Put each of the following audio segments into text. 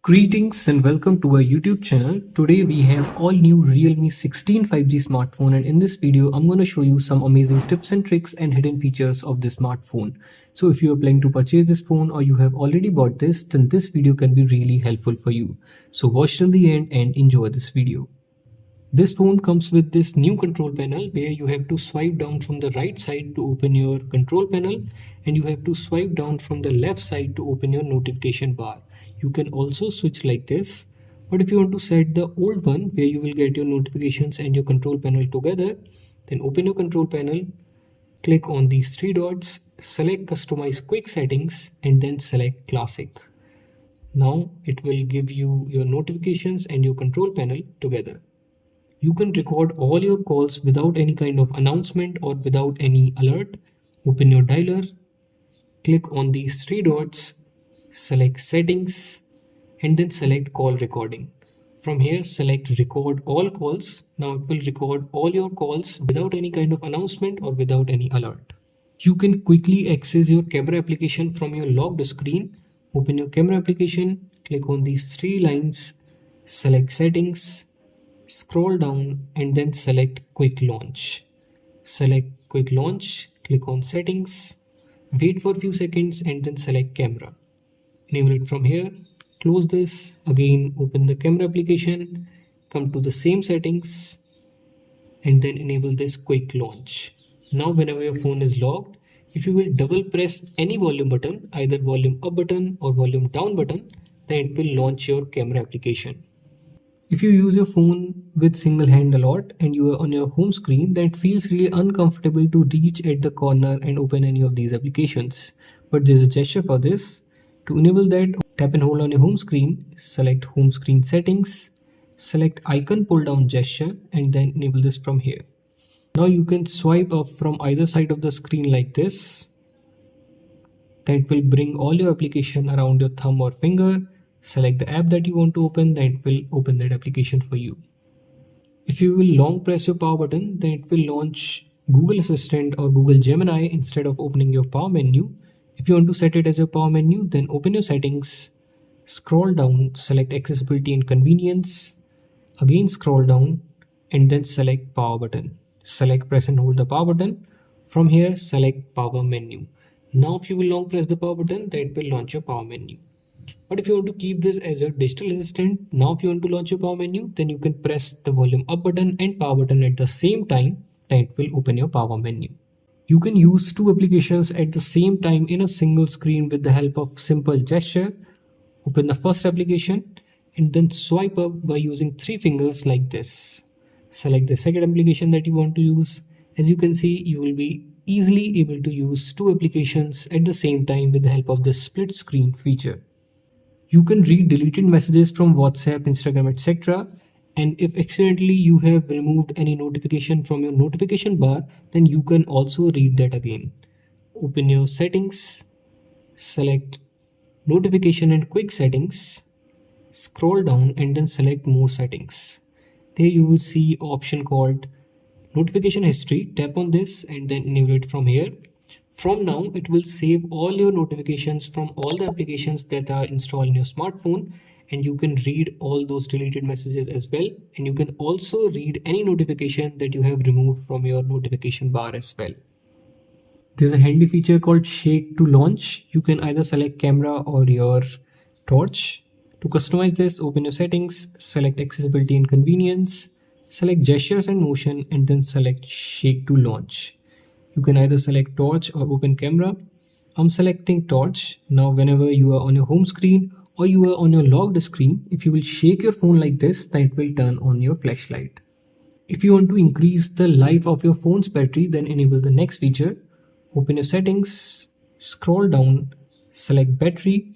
Greetings and welcome to our YouTube channel. Today we have all new Realme 16 5G smartphone, and in this video I'm going to show you some amazing tips and tricks and hidden features of this smartphone. So if you are planning to purchase this phone or you have already bought this, then this video can be really helpful for you. So watch till the end and enjoy this video. This phone comes with this new control panel where you have to swipe down from the right side to open your control panel, and you have to swipe down from the left side to open your notification bar. You can also switch like this, but if you want to set the old one where you will get your notifications and your control panel together, then open your control panel, click on these three dots, select customize quick settings and then select classic. Now it will give you your notifications and your control panel together. You can record all your calls without any kind of announcement or without any alert. Open your dialer, click on these three dots, select settings and then select call recording. From here select record all calls. Now it will record all your calls without any kind of announcement or without any alert. You can quickly access your camera application from your locked screen. Open your camera application, click on these three lines, select settings, scroll down and then select quick launch. Select quick launch, click on settings, wait for a few seconds and then select camera. Enable it from here, close this, again open the camera application, come to the same settings and then enable this quick launch. Now whenever your phone is locked, if you will double press any volume button, either volume up button or volume down button, then it will launch your camera application. If you use your phone with single hand a lot and you are on your home screen, then it feels really uncomfortable to reach at the corner and open any of these applications. But there's a gesture for this. To enable that, tap and hold on your home screen, select home screen settings, select icon pull down gesture and then enable this from here. Now you can swipe up from either side of the screen like this. That will bring all your application around your thumb or finger. Select the app that you want to open, then it will open that application for you. If you will long press your power button, then it will launch Google Assistant or Google Gemini instead of opening your power menu. If you want to set it as your power menu, then open your settings, scroll down, select accessibility and convenience, again scroll down and then select power button. Select press and hold the power button. From here select power menu. Now if you will long press the power button, then it will launch your power menu. But if you want to keep this as your digital assistant, now if you want to launch your power menu, then you can press the volume up button and power button at the same time, then it will open your power menu. You can use two applications at the same time in a single screen with the help of simple gesture. Open the first application and then swipe up by using three fingers like this. Select the second application that you want to use. As you can see, you will be easily able to use two applications at the same time with the help of the split screen feature. You can read deleted messages from WhatsApp, Instagram, etc. And if accidentally you have removed any notification from your notification bar, then you can also read that again. Open your settings, select notification and quick settings, scroll down and then select more settings. There you will see option called notification history. Tap on this and then enable it from here. From now, it will save all your notifications from all the applications that are installed in your smartphone, and you can read all those deleted messages as well. And you can also read any notification that you have removed from your notification bar as well. There's a handy feature called Shake to Launch. You can either select camera or your torch. To customize this, open your settings, select accessibility and convenience, select gestures and motion, and then select Shake to Launch. You can either select torch or open camera. I'm selecting torch. Now whenever you are on your home screen or you are on your locked screen, if you will shake your phone like this, then it will turn on your flashlight. If you want to increase the life of your phone's battery, then enable the next feature. Open your settings, scroll down, select battery,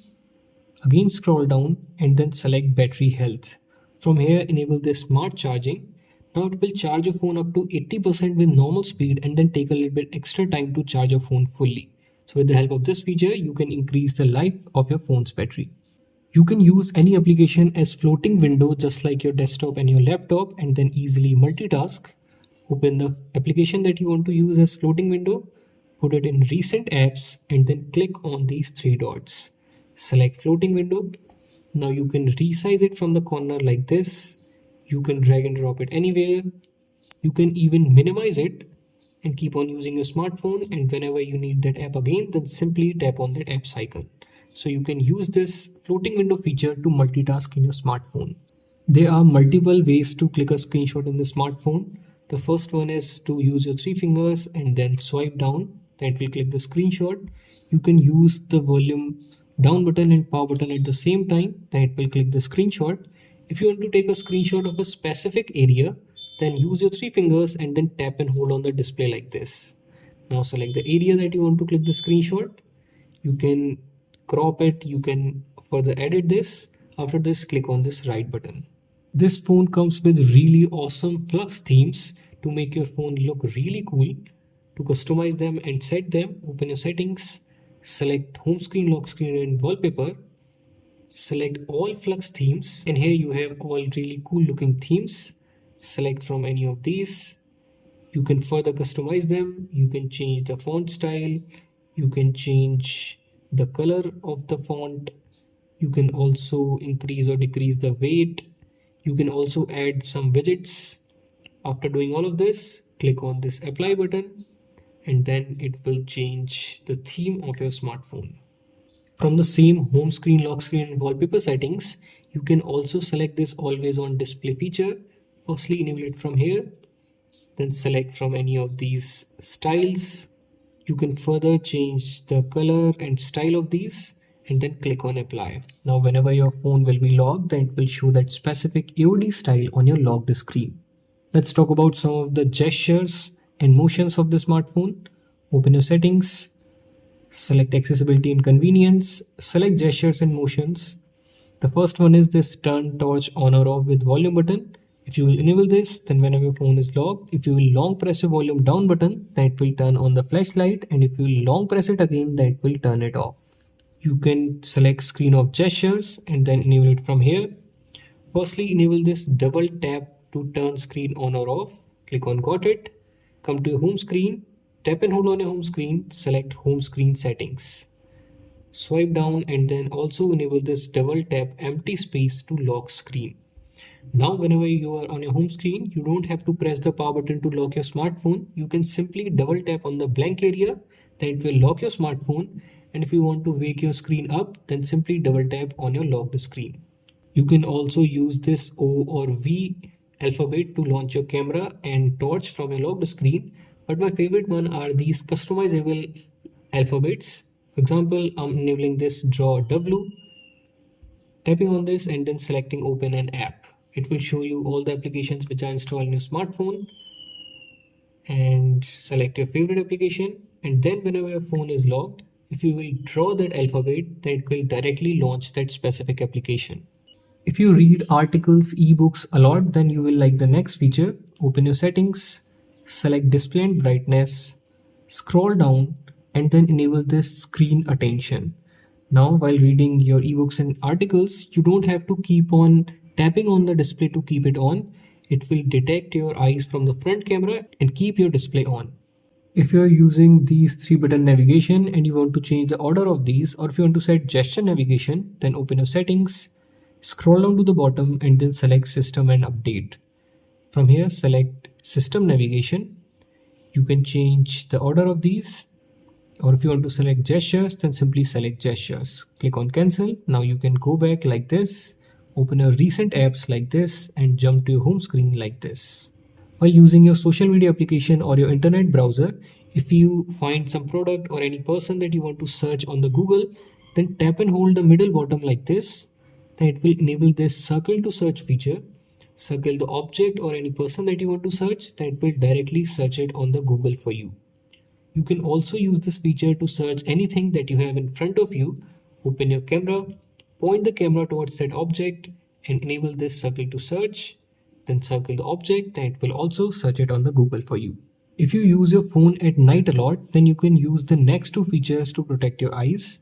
again scroll down and then select battery health. From here enable the smart charging. Now it will charge your phone up to 80% with normal speed and then take a little bit extra time to charge your phone fully. So with the help of this feature, you can increase the life of your phone's battery. You can use any application as floating window just like your desktop and your laptop and then easily multitask. Open the application that you want to use as floating window, put it in recent apps and then click on these three dots. Select floating window. Now you can resize it from the corner like this. You can drag and drop it anywhere. You can even minimize it and keep on using your smartphone, and whenever you need that app again, then simply tap on that apps icon. So you can use this floating window feature to multitask in your smartphone. There are multiple ways to click a screenshot in the smartphone. The first one is to use your three fingers and then swipe down. That will click the screenshot. You can use the volume down button and power button at the same time. That will click the screenshot. If you want to take a screenshot of a specific area, then use your three fingers and then tap and hold on the display like this. Now select the area that you want to click the screenshot. You can crop it, you can further edit this. After this, click on this right button. This phone comes with really awesome Flux themes to make your phone look really cool. To customize them and set them, open your settings, select home screen, lock screen and wallpaper. Select all Flux themes, and here you have all really cool looking themes. Select from any of these. You can further customize them. You can change the font style. You can change the color of the font. You can also increase or decrease the weight. You can also add some widgets. After doing all of this, click on this apply button, and then it will change the theme of your smartphone. From the same home screen, lock screen and wallpaper settings, you can also select this always on display feature. Firstly, enable it from here, then select from any of these styles. You can further change the color and style of these and then click on apply. Now whenever your phone will be locked, then it will show that specific AOD style on your locked screen. Let's talk about some of the gestures and motions of the smartphone. Open your settings, select accessibility and convenience, select gestures and motions. The first one is this turn torch on or off with volume button. If you will enable this, then whenever your phone is locked, if you will long press your volume down button, then it will turn on the flashlight, and if you will long press it again, then it will turn it off. You can select screen off gestures and then enable it from here. Firstly, enable this double tap to turn screen on or off. Click on got it. Come to your home screen, tap and hold on your home screen, select home screen settings. Swipe down and then also enable this double tap empty space to lock screen. Now whenever you are on your home screen, you don't have to press the power button to lock your smartphone. You can simply double tap on the blank area, then it will lock your smartphone. And if you want to wake your screen up, then simply double tap on your locked screen. You can also use this O or V alphabet to launch your camera and torch from your locked screen. But my favorite one are these customizable alphabets. For example, I'm enabling this draw W, tapping on this and then selecting open an app. It will show you all the applications which are installed in your smartphone, and select your favorite application. And then whenever your phone is locked, if you will draw that alphabet, then it will directly launch that specific application. If you read articles, ebooks a lot, then you will like the next feature. Open your settings, select display and brightness, scroll down and then enable this screen attention. Now while reading your ebooks and articles, you don't have to keep on tapping on the display to keep it on. It will detect your eyes from the front camera and keep your display on. If you're using these three button navigation and you want to change the order of these, or if you want to set gesture navigation, then open your settings, scroll down to the bottom and then select system and update. From here select system navigation. You can change the order of these, or if you want to select gestures, then simply select gestures. Click on cancel. Now you can go back like this, open your recent apps like this and jump to your home screen like this. While using your social media application or your internet browser, if you find some product or any person that you want to search on the Google, then tap and hold the middle bottom like this. Then it will enable this circle to search feature. Circle the object or any person that you want to search, then it will directly search it on the Google for you. You can also use this feature to search anything that you have in front of you. Open your camera, point the camera towards that object and enable this circle to search. Then circle the object, then it will also search it on the Google for you. If you use your phone at night a lot, then you can use the next two features to protect your eyes.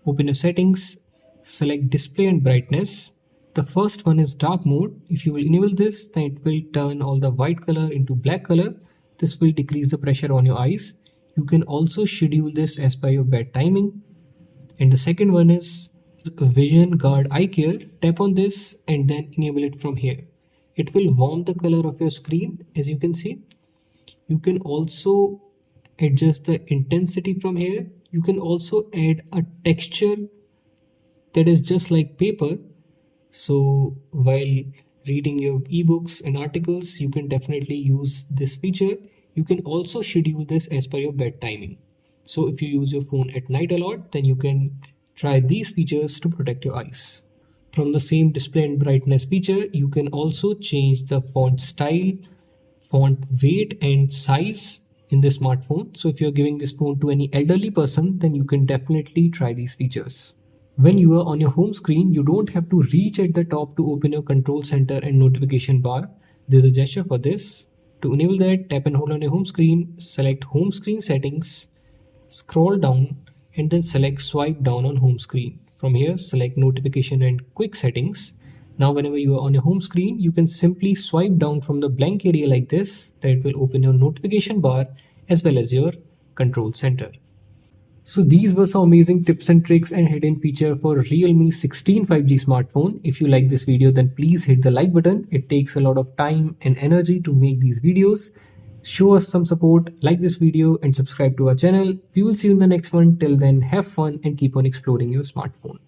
Open your settings, select display and brightness. The first one is dark mode. If you will enable this, then it will turn all the white color into black color. This will decrease the pressure on your eyes. You can also schedule this as per your bed timing. And the second one is Vision Guard Eye Care. Tap on this and then enable it from here. It will warm the color of your screen, as you can see. You can also adjust the intensity from here. You can also add a texture that is just like paper. So while reading your ebooks and articles, you can definitely use this feature. You can also schedule this as per your bed timing. So if you use your phone at night a lot, then you can try these features to protect your eyes. From the same display and brightness feature, you can also change the font style, font weight and size in the smartphone. So if you're giving this phone to any elderly person, then you can definitely try these features. When you are on your home screen, you don't have to reach at the top to open your control center and notification bar. There's a gesture for this. To enable that, tap and hold on your home screen, select home screen settings, scroll down and then select swipe down on home screen. From here, select notification and quick settings. Now whenever you are on your home screen, you can simply swipe down from the blank area like this, that will open your notification bar as well as your control center. So these were some amazing tips and tricks and hidden feature for Realme 16 5G smartphone. If you like this video, then please hit the like button. It takes a lot of time and energy to make these videos. Show us some support, like this video and subscribe to our channel. We will see you in the next one. Till then, have fun and keep on exploring your smartphone.